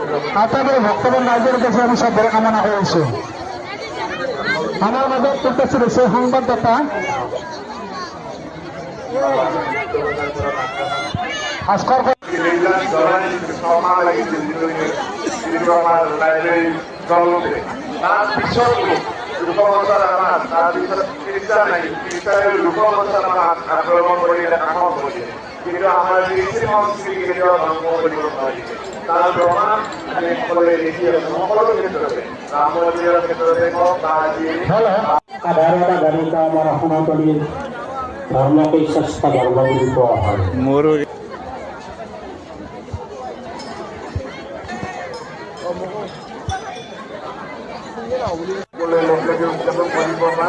আপনাদেৰ ভক্তগণ ৰাজ্যেৰ কাছে আমি সব বড় কামনা কৰেছি। আমাৰ মধ্যে উপস্থিত ৰয়েছে সংবাদদাতা ভাস্কৰ কিন্তু আমাৰ কৃষি সংস্কৃতি কেতিয়াও ধ্বংস কৰিব নোৱাৰি। তাৰ প্ৰমাণ আমি সকলোৱে দেখি আছো, সকলো ক্ষেত্ৰতে ৰাম মন্দিৰৰ ক্ষেত্ৰতে হওক বা আজি সাধাৰণতে গণিত আমাৰ সনাতনী ধৰ্মকেই শ্ৰেষ্ঠ ধৰ্ম বুলি কোৱা হয়। উদযাপন কৰিব বা